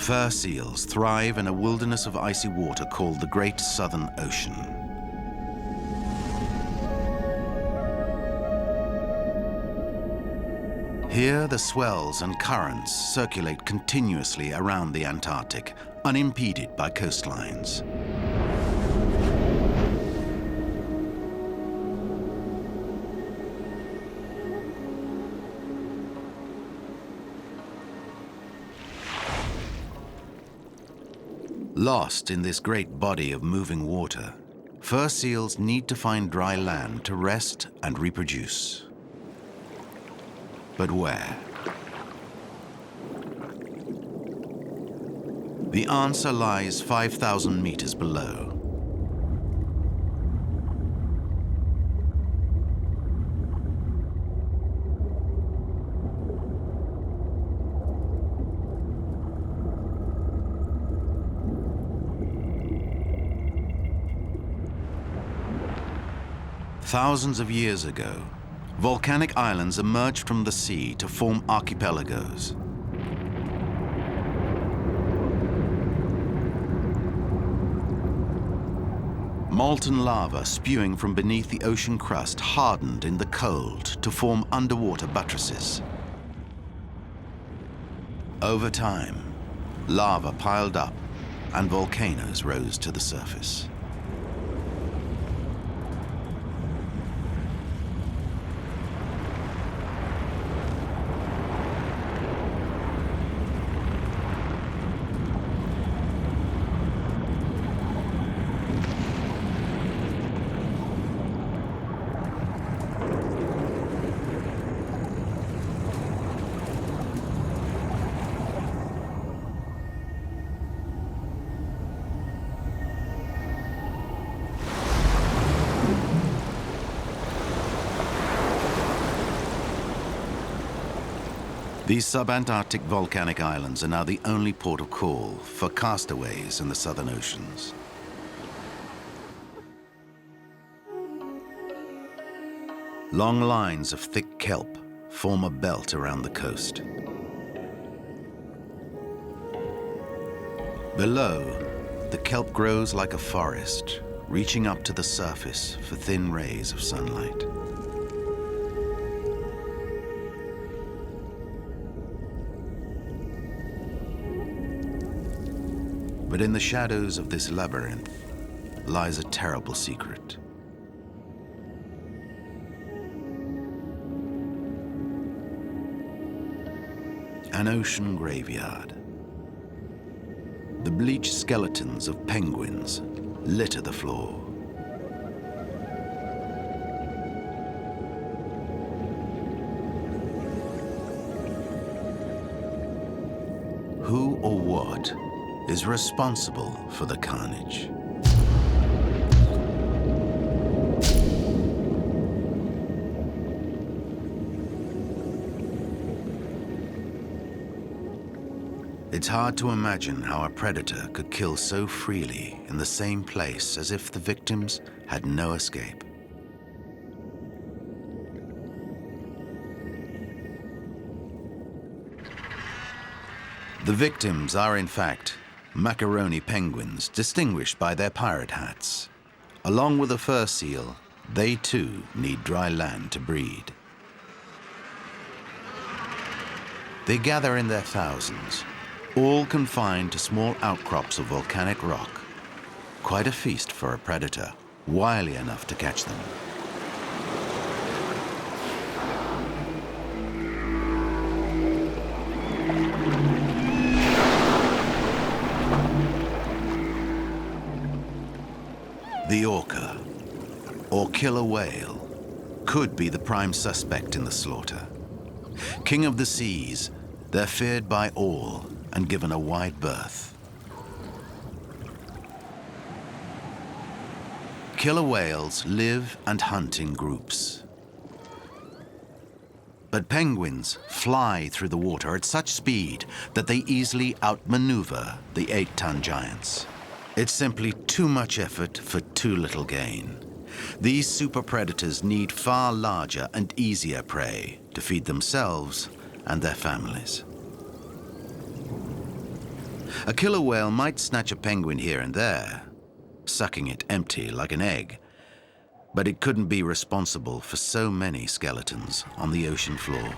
Fur seals thrive in a wilderness of icy water called the Great Southern Ocean. Here, the swells and currents circulate continuously around the Antarctic, unimpeded by coastlines. Lost in this great body of moving water, fur seals need to find dry land to rest and reproduce. But where? The answer lies 5,000 meters below. Thousands of years ago, volcanic islands emerged from the sea to form archipelagos. Molten lava spewing from beneath the ocean crust hardened in the cold to form underwater buttresses. Over time, lava piled up and volcanoes rose to the surface. These subantarctic volcanic islands are now the only port of call for castaways in the southern oceans. Long lines of thick kelp form a belt around the coast. Below, the kelp grows like a forest, reaching up to the surface for thin rays of sunlight. But in the shadows of this labyrinth lies a terrible secret. An ocean graveyard. The bleached skeletons of penguins litter the floor. Who or what is responsible for the carnage? It's hard to imagine how a predator could kill so freely in the same place as if the victims had no escape. The victims are, in fact, macaroni penguins distinguished by their pirate hats. Along with the fur seal, they too need dry land to breed. They gather in their thousands, all confined to small outcrops of volcanic rock. Quite a feast for a predator, wily enough to catch them. The orca, or killer whale, could be the prime suspect in the slaughter. King of the seas, they're feared by all and given a wide berth. Killer whales live and hunt in groups. But penguins fly through the water at such speed that they easily outmaneuver the 8-ton giants. It's simply too much effort for too little gain. These super predators need far larger and easier prey to feed themselves and their families. A killer whale might snatch a penguin here and there, sucking it empty like an egg, but it couldn't be responsible for so many skeletons on the ocean floor.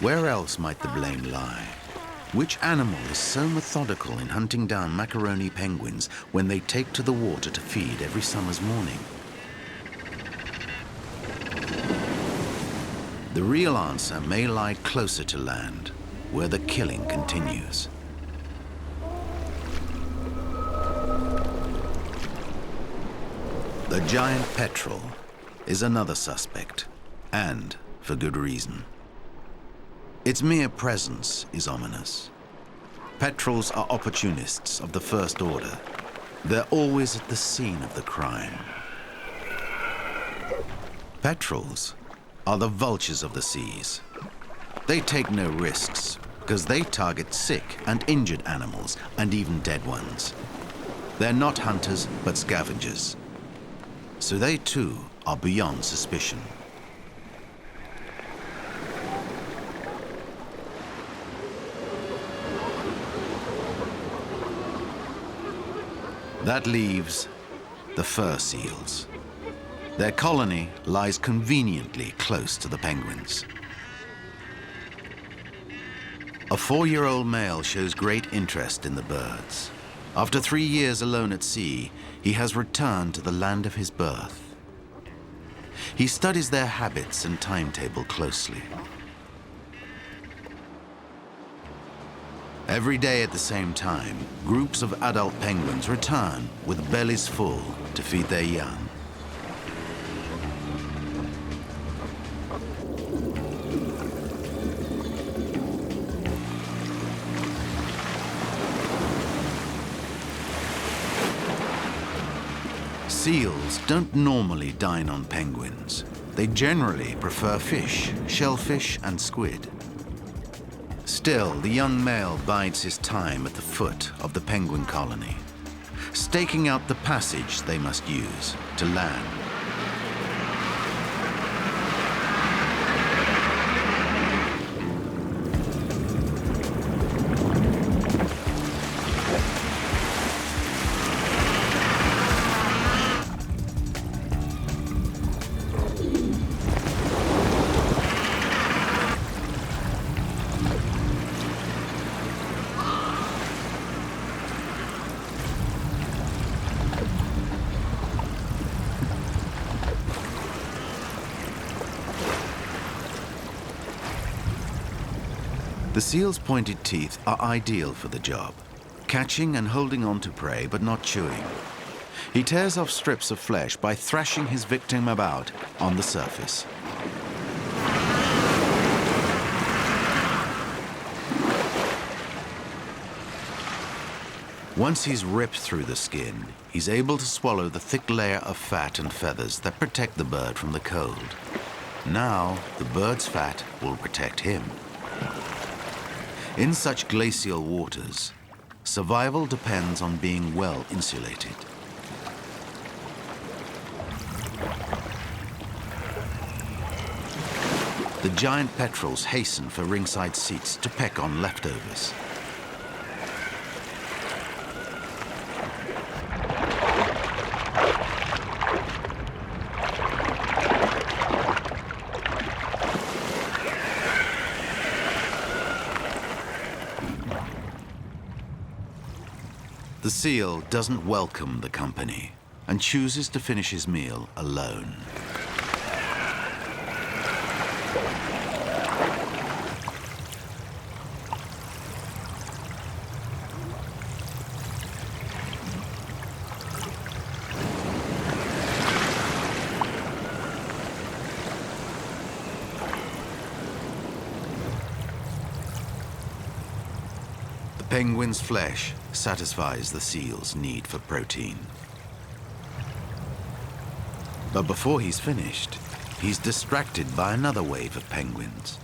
Where else might the blame lie? Which animal is so methodical in hunting down macaroni penguins when they take to the water to feed every summer's morning? The real answer may lie closer to land, where the killing continues. The giant petrel is another suspect, and for good reason. Its mere presence is ominous. Petrels are opportunists of the first order. They're always at the scene of the crime. Petrels are the vultures of the seas. They take no risks because they target sick and injured animals and even dead ones. They're not hunters, but scavengers. So they too are beyond suspicion. That leaves the fur seals. Their colony lies conveniently close to the penguins. A 4-year-old male shows great interest in the birds. After 3 years alone at sea, he has returned to the land of his birth. He studies their habits and timetable closely. Every day at the same time, groups of adult penguins return with bellies full to feed their young. Seals don't normally dine on penguins. They generally prefer fish, shellfish, and squid. Still, the young male bides his time at the foot of the penguin colony, staking out the passage they must use to land. The seal's pointed teeth are ideal for the job, catching and holding on to prey but not chewing. He tears off strips of flesh by thrashing his victim about on the surface. Once he's ripped through the skin, he's able to swallow the thick layer of fat and feathers that protect the bird from the cold. Now, the bird's fat will protect him. In such glacial waters, survival depends on being well insulated. The giant petrels hasten for ringside seats to peck on leftovers. The seal doesn't welcome the company and chooses to finish his meal alone. The penguin's flesh satisfies the seal's need for protein. But before he's finished, he's distracted by another wave of penguins.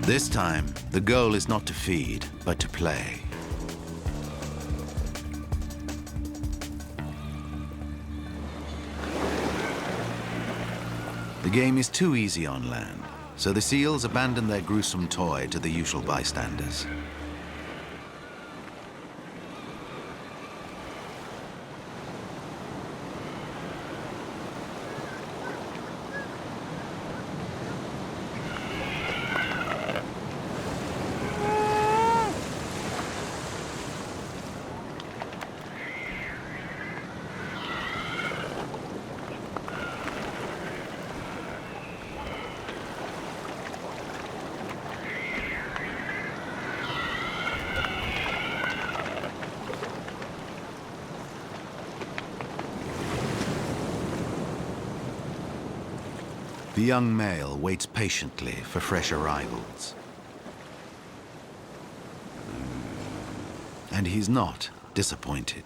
This time, the goal is not to feed, but to play. The game is too easy on land, so the seals abandon their gruesome toy to the usual bystanders. The young male waits patiently for fresh arrivals. And he's not disappointed.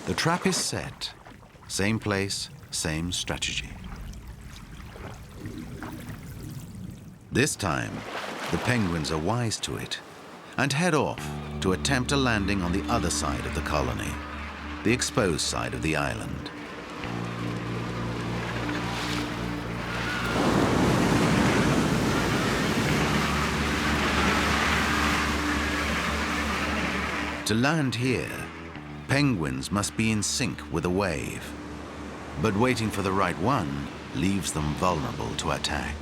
The trap is set. Same place, same strategy. This time, the penguins are wise to it and head off to attempt a landing on the other side of the colony, the exposed side of the island. To land here, penguins must be in sync with a wave, but waiting for the right one leaves them vulnerable to attack.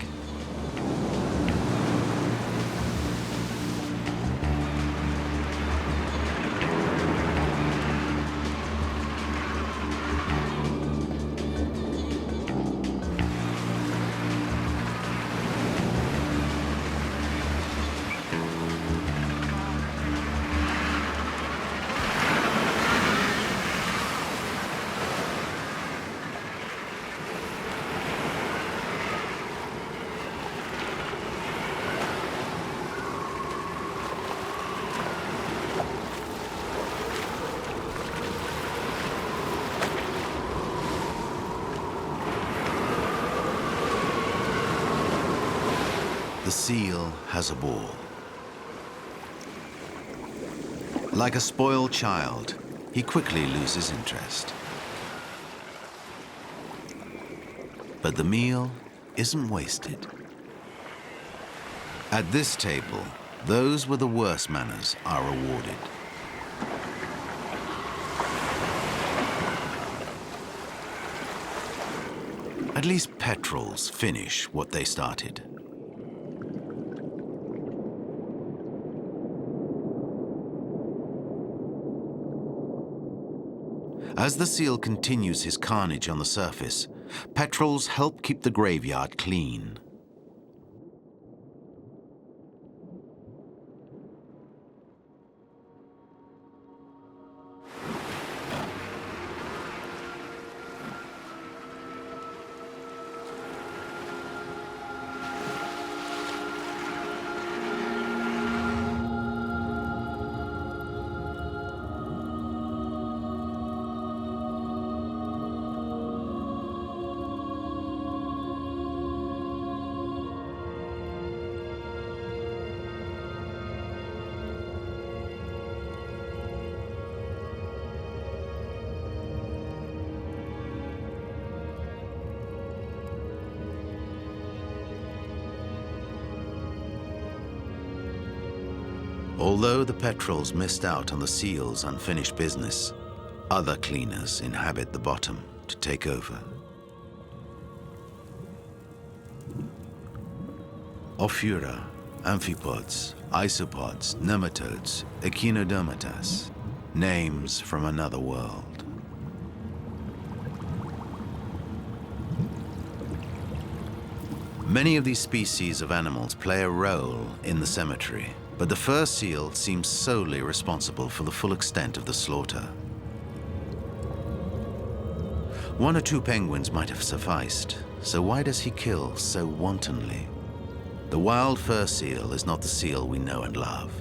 The seal has a ball. Like a spoiled child, he quickly loses interest. But the meal isn't wasted. At this table, those with the worst manners are rewarded. At least petrels finish what they started. As the seal continues his carnage on the surface, petrels help keep the graveyard clean. Although the petrels missed out on the seal's unfinished business, other cleaners inhabit the bottom to take over. Ophiura, amphipods, isopods, nematodes, echinodermatas, names from another world. Many of these species of animals play a role in the cemetery, but the fur seal seems solely responsible for the full extent of the slaughter. One or two penguins might have sufficed, so why does he kill so wantonly? The wild fur seal is not the seal we know and love.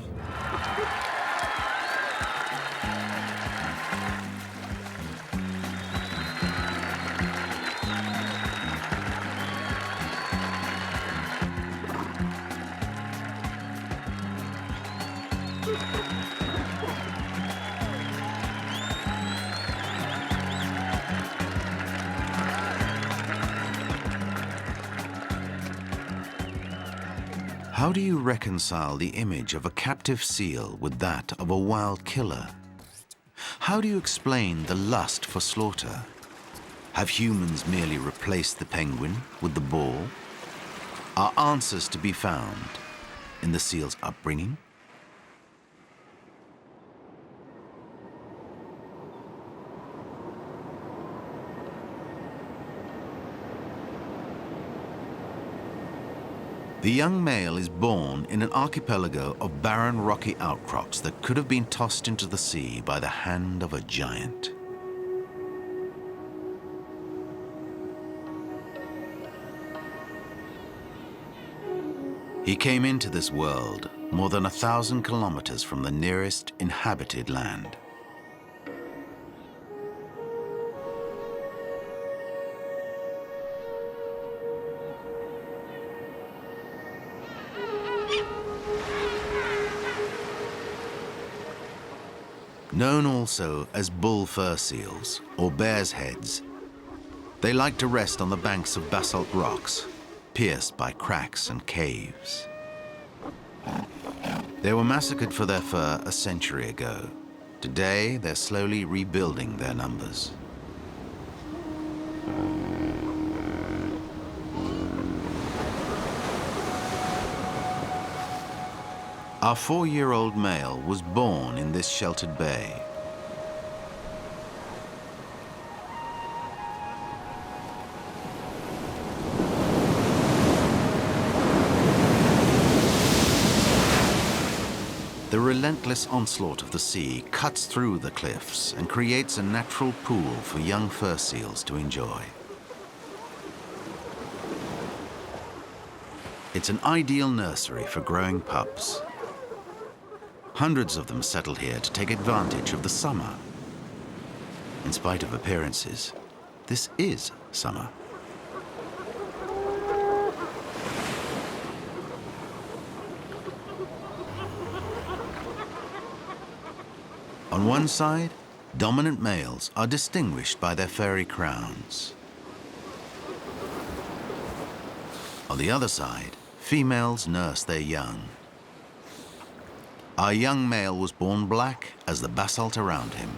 How do you reconcile the image of a captive seal with that of a wild killer? How do you explain the lust for slaughter? Have humans merely replaced the penguin with the boar? Are answers to be found in the seal's upbringing? The young male is born in an archipelago of barren rocky outcrops that could have been tossed into the sea by the hand of a giant. He came into this world more than 1,000 kilometers from the nearest inhabited land. Known also as bull fur seals or bear's heads, they like to rest on the banks of basalt rocks, pierced by cracks and caves. They were massacred for their fur a century ago. Today, they're slowly rebuilding their numbers. Our 4-year-old male was born in this sheltered bay. The relentless onslaught of the sea cuts through the cliffs and creates a natural pool for young fur seals to enjoy. It's an ideal nursery for growing pups. Hundreds of them settle here to take advantage of the summer. In spite of appearances, this is summer. On one side, dominant males are distinguished by their furry crowns. On the other side, females nurse their young. Our young male was born black as the basalt around him.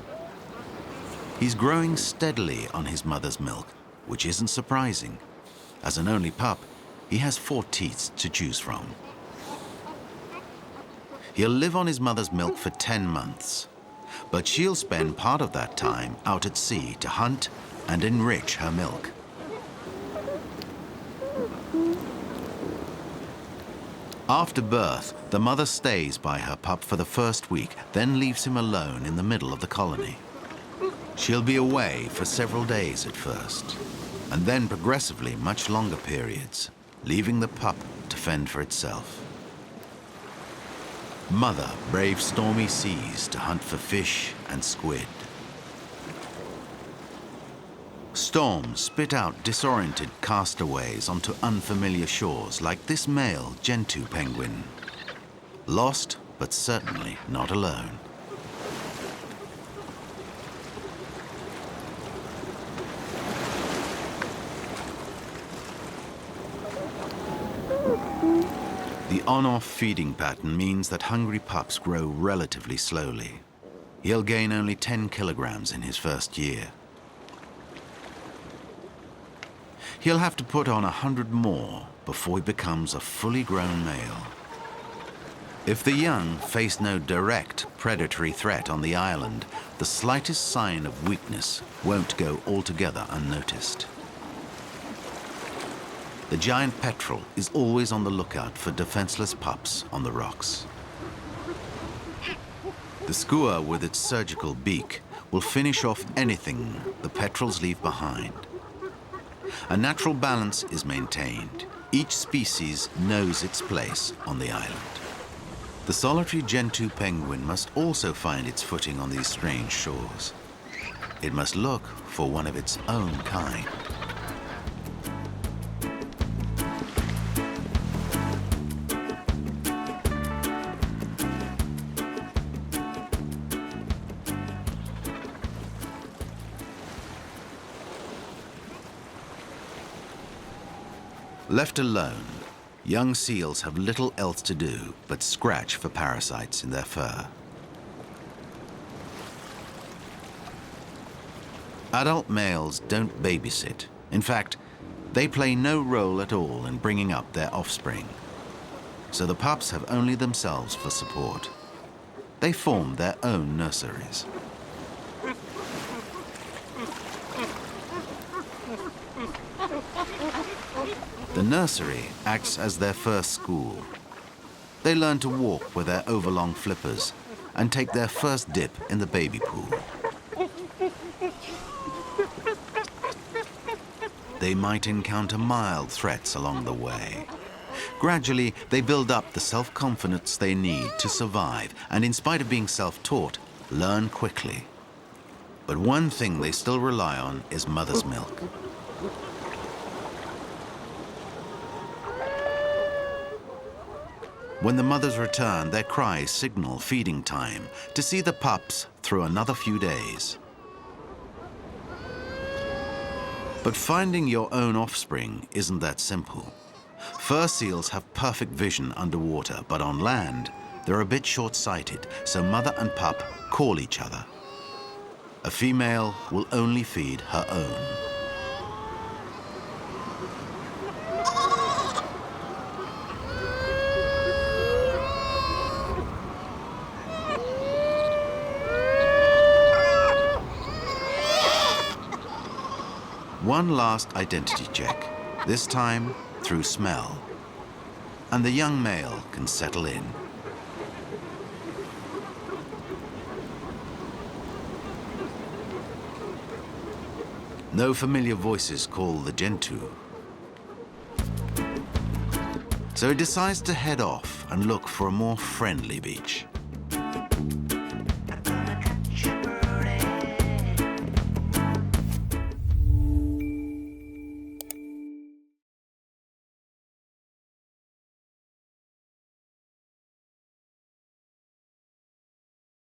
He's growing steadily on his mother's milk, which isn't surprising. As an only pup, he has 4 teats to choose from. He'll live on his mother's milk for 10 months, but she'll spend part of that time out at sea to hunt and enrich her milk. After birth, the mother stays by her pup for the first week, then leaves him alone in the middle of the colony. She'll be away for several days at first, and then progressively much longer periods, leaving the pup to fend for itself. Mother braves stormy seas to hunt for fish and squid. Storms spit out disoriented castaways onto unfamiliar shores like this male gentoo penguin. Lost, but certainly not alone. The on-off feeding pattern means that hungry pups grow relatively slowly. He'll gain only 10 kilograms in his first year. He'll have to put on 100 more before he becomes a fully grown male. If the young face no direct predatory threat on the island, the slightest sign of weakness won't go altogether unnoticed. The giant petrel is always on the lookout for defenseless pups on the rocks. The skua with its surgical beak will finish off anything the petrels leave behind. A natural balance is maintained. Each species knows its place on the island. The solitary gentoo penguin must also find its footing on these strange shores. It must look for one of its own kind. Left alone, Young seals have little else to do but scratch for parasites in their fur. Adult males don't babysit. In fact, they play no role at all in bringing up their offspring. So the pups have only themselves for support. They form their own nurseries. The nursery acts as their first school. They learn to walk with their overlong flippers and take their first dip in the baby pool. They might encounter mild threats along the way. Gradually, they build up the self-confidence they need to survive, and in spite of being self-taught, learn quickly. But one thing they still rely on is mother's milk. When the mothers return, their cries signal feeding time to see the pups through another few days. But finding your own offspring isn't that simple. Fur seals have perfect vision underwater, but on land, they're a bit short-sighted, so mother and pup call each other. A female will only feed her own. One last identity check, this time through smell. And the young male can settle in. No familiar voices call the Gentoo. So he decides to head off and look for a more friendly beach.